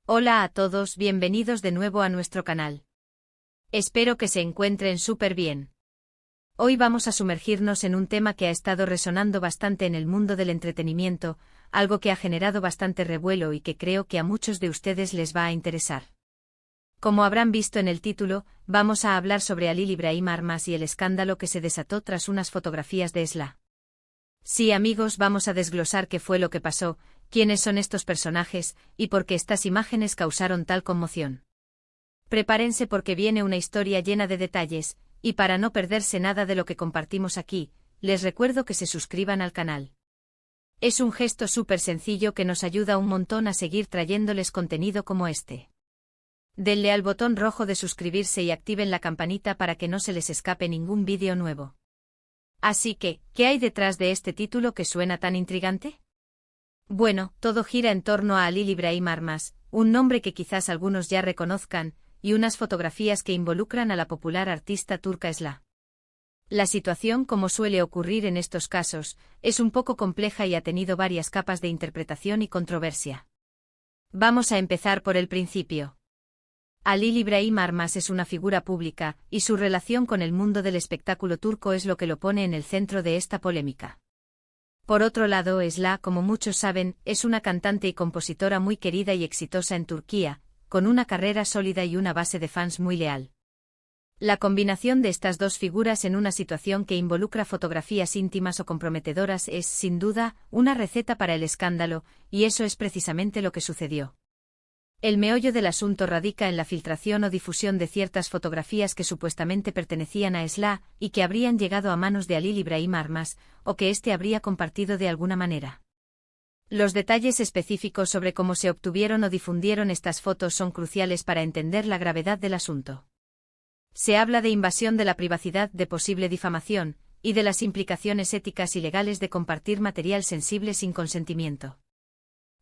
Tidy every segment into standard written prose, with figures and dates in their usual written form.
Hola a todos, bienvenidos de nuevo a nuestro canal. Espero que se encuentren súper bien. Hoy vamos a sumergirnos en un tema que ha estado resonando bastante en el mundo del entretenimiento, algo que ha generado bastante revuelo y que creo que a muchos de ustedes les va a interesar. Como habrán visto en el título, vamos a hablar sobre Halil Ibrahim Armas y el escándalo que se desató tras unas fotografías de Esla. Sí, amigos, vamos a desglosar qué fue lo que pasó, quiénes son estos personajes, y por qué estas imágenes causaron tal conmoción. Prepárense porque viene una historia llena de detalles, y para no perderse nada de lo que compartimos aquí, les recuerdo que se suscriban al canal. Es un gesto súper sencillo que nos ayuda un montón a seguir trayéndoles contenido como este. Denle al botón rojo de suscribirse y activen la campanita para que no se les escape ningún vídeo nuevo. Así que, ¿qué hay detrás de este título que suena tan intrigante? Bueno, todo gira en torno a Halil Ibrahim Armas, un nombre que quizás algunos ya reconozcan, y unas fotografías que involucran a la popular artista turca Esla. La situación, como suele ocurrir en estos casos, es un poco compleja y ha tenido varias capas de interpretación y controversia. Vamos a empezar por el principio. Halil Ibrahim Armas es una figura pública, y su relación con el mundo del espectáculo turco es lo que lo pone en el centro de esta polémica. Por otro lado, Esla, como muchos saben, es una cantante y compositora muy querida y exitosa en Turquía, con una carrera sólida y una base de fans muy leal. La combinación de estas dos figuras en una situación que involucra fotografías íntimas o comprometedoras es, sin duda, una receta para el escándalo, y eso es precisamente lo que sucedió. El meollo del asunto radica en la filtración o difusión de ciertas fotografías que supuestamente pertenecían a Esla y que habrían llegado a manos de Halil Ibrahim Armas, o que éste habría compartido de alguna manera. Los detalles específicos sobre cómo se obtuvieron o difundieron estas fotos son cruciales para entender la gravedad del asunto. Se habla de invasión de la privacidad, de posible difamación, y de las implicaciones éticas y legales de compartir material sensible sin consentimiento.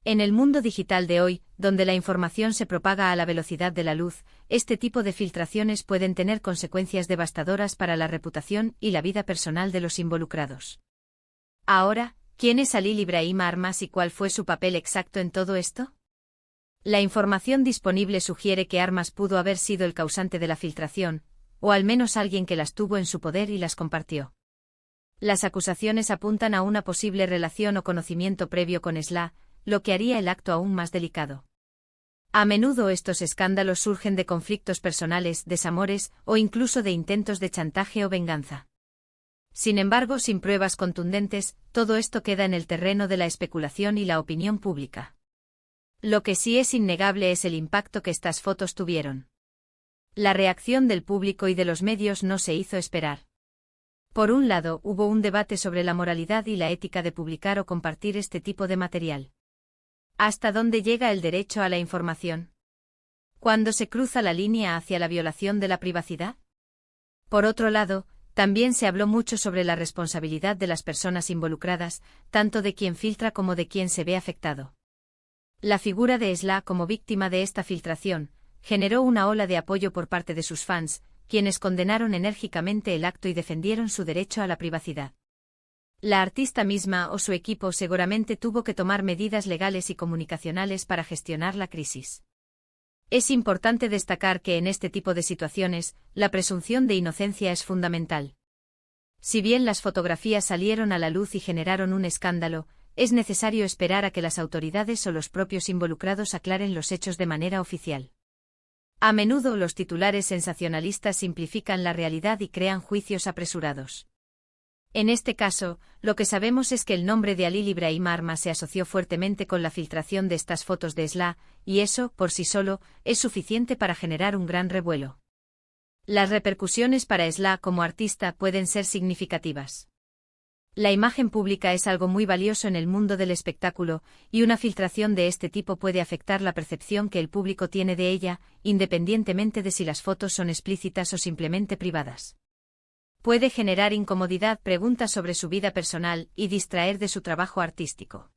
En el mundo digital de hoy, donde la información se propaga a la velocidad de la luz, este tipo de filtraciones pueden tener consecuencias devastadoras para la reputación y la vida personal de los involucrados. Ahora, ¿quién es Halil Ibrahim Armas y cuál fue su papel exacto en todo esto? La información disponible sugiere que Armas pudo haber sido el causante de la filtración, o al menos alguien que las tuvo en su poder y las compartió. Las acusaciones apuntan a una posible relación o conocimiento previo con Esla, lo que haría el acto aún más delicado. A menudo estos escándalos surgen de conflictos personales, desamores o incluso de intentos de chantaje o venganza. Sin embargo, sin pruebas contundentes, todo esto queda en el terreno de la especulación y la opinión pública. Lo que sí es innegable es el impacto que estas fotos tuvieron. La reacción del público y de los medios no se hizo esperar. Por un lado, hubo un debate sobre la moralidad y la ética de publicar o compartir este tipo de material. ¿Hasta dónde llega el derecho a la información? ¿Cuándo se cruza la línea hacia la violación de la privacidad? Por otro lado, también se habló mucho sobre la responsabilidad de las personas involucradas, tanto de quien filtra como de quien se ve afectado. La figura de Esla como víctima de esta filtración generó una ola de apoyo por parte de sus fans, quienes condenaron enérgicamente el acto y defendieron su derecho a la privacidad. La artista misma o su equipo seguramente tuvo que tomar medidas legales y comunicacionales para gestionar la crisis. Es importante destacar que en este tipo de situaciones, la presunción de inocencia es fundamental. Si bien las fotografías salieron a la luz y generaron un escándalo, es necesario esperar a que las autoridades o los propios involucrados aclaren los hechos de manera oficial. A menudo los titulares sensacionalistas simplifican la realidad y crean juicios apresurados. En este caso, lo que sabemos es que el nombre de Halil Ibrahim Armas se asoció fuertemente con la filtración de estas fotos de Esla, y eso, por sí solo, es suficiente para generar un gran revuelo. Las repercusiones para Esla como artista pueden ser significativas. La imagen pública es algo muy valioso en el mundo del espectáculo, y una filtración de este tipo puede afectar la percepción que el público tiene de ella, independientemente de si las fotos son explícitas o simplemente privadas. Puede generar incomodidad, preguntas sobre su vida personal y distraer de su trabajo artístico.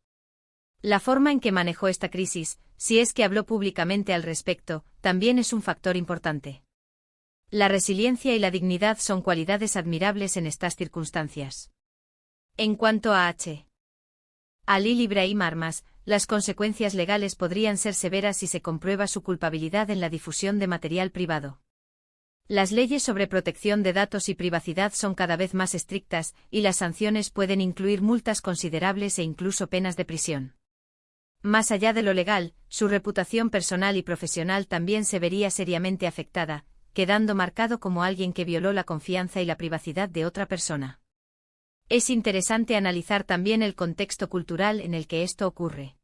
La forma en que manejó esta crisis, si es que habló públicamente al respecto, también es un factor importante. La resiliencia y la dignidad son cualidades admirables en estas circunstancias. En cuanto a Halil Ibrahim Armas, las consecuencias legales podrían ser severas si se comprueba su culpabilidad en la difusión de material privado. Las leyes sobre protección de datos y privacidad son cada vez más estrictas, y las sanciones pueden incluir multas considerables e incluso penas de prisión. Más allá de lo legal, su reputación personal y profesional también se vería seriamente afectada, quedando marcado como alguien que violó la confianza y la privacidad de otra persona. Es interesante analizar también el contexto cultural en el que esto ocurre.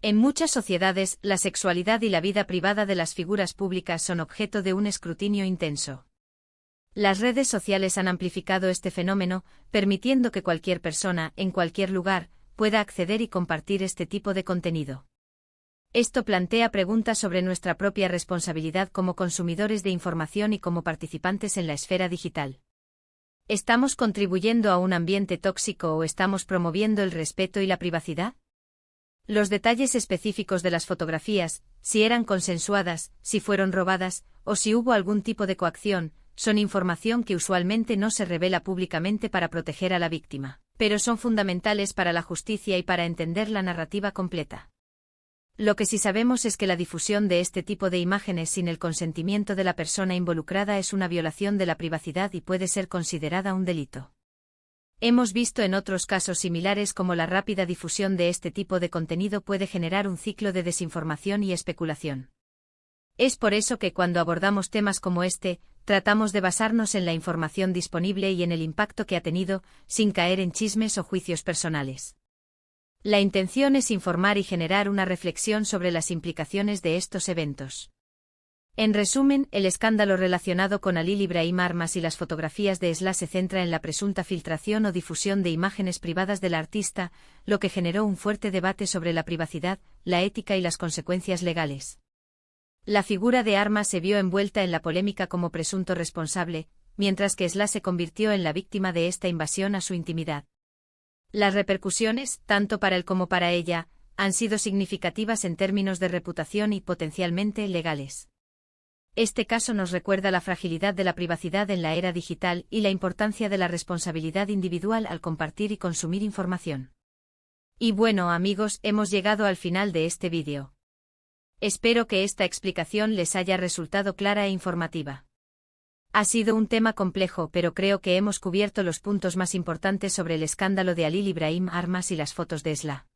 En muchas sociedades, la sexualidad y la vida privada de las figuras públicas son objeto de un escrutinio intenso. Las redes sociales han amplificado este fenómeno, permitiendo que cualquier persona, en cualquier lugar, pueda acceder y compartir este tipo de contenido. Esto plantea preguntas sobre nuestra propia responsabilidad como consumidores de información y como participantes en la esfera digital. ¿Estamos contribuyendo a un ambiente tóxico o estamos promoviendo el respeto y la privacidad? Los detalles específicos de las fotografías, si eran consensuadas, si fueron robadas, o si hubo algún tipo de coacción, son información que usualmente no se revela públicamente para proteger a la víctima, pero son fundamentales para la justicia y para entender la narrativa completa. Lo que sí sabemos es que la difusión de este tipo de imágenes sin el consentimiento de la persona involucrada es una violación de la privacidad y puede ser considerada un delito. Hemos visto en otros casos similares cómo la rápida difusión de este tipo de contenido puede generar un ciclo de desinformación y especulación. Es por eso que cuando abordamos temas como este, tratamos de basarnos en la información disponible y en el impacto que ha tenido, sin caer en chismes o juicios personales. La intención es informar y generar una reflexión sobre las implicaciones de estos eventos. En resumen, el escándalo relacionado con Halil Ibrahim Armas y las fotografías de Esla se centra en la presunta filtración o difusión de imágenes privadas del artista, lo que generó un fuerte debate sobre la privacidad, la ética y las consecuencias legales. La figura de Armas se vio envuelta en la polémica como presunto responsable, mientras que Esla se convirtió en la víctima de esta invasión a su intimidad. Las repercusiones, tanto para él como para ella, han sido significativas en términos de reputación y potencialmente legales. Este caso nos recuerda la fragilidad de la privacidad en la era digital y la importancia de la responsabilidad individual al compartir y consumir información. Y bueno, amigos, hemos llegado al final de este vídeo. Espero que esta explicación les haya resultado clara e informativa. Ha sido un tema complejo, pero creo que hemos cubierto los puntos más importantes sobre el escándalo de Halil Ibrahim Armas y las fotos de Esla.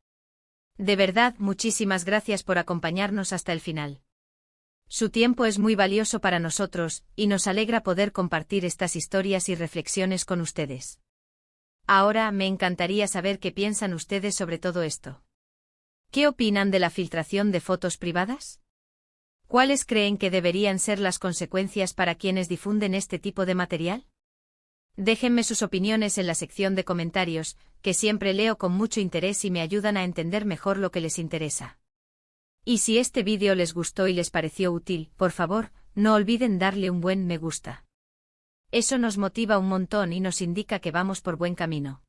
De verdad, muchísimas gracias por acompañarnos hasta el final. Su tiempo es muy valioso para nosotros, y nos alegra poder compartir estas historias y reflexiones con ustedes. Ahora me encantaría saber qué piensan ustedes sobre todo esto. ¿Qué opinan de la filtración de fotos privadas? ¿Cuáles creen que deberían ser las consecuencias para quienes difunden este tipo de material? Déjenme sus opiniones en la sección de comentarios, que siempre leo con mucho interés y me ayudan a entender mejor lo que les interesa. Y si este vídeo les gustó y les pareció útil, por favor, no olviden darle un buen me gusta. Eso nos motiva un montón y nos indica que vamos por buen camino.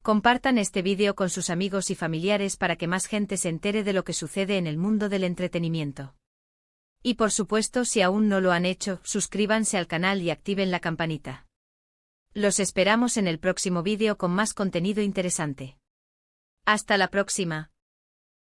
Compartan este vídeo con sus amigos y familiares para que más gente se entere de lo que sucede en el mundo del entretenimiento. Y por supuesto, si aún no lo han hecho, suscríbanse al canal y activen la campanita. Los esperamos en el próximo vídeo con más contenido interesante. Hasta la próxima.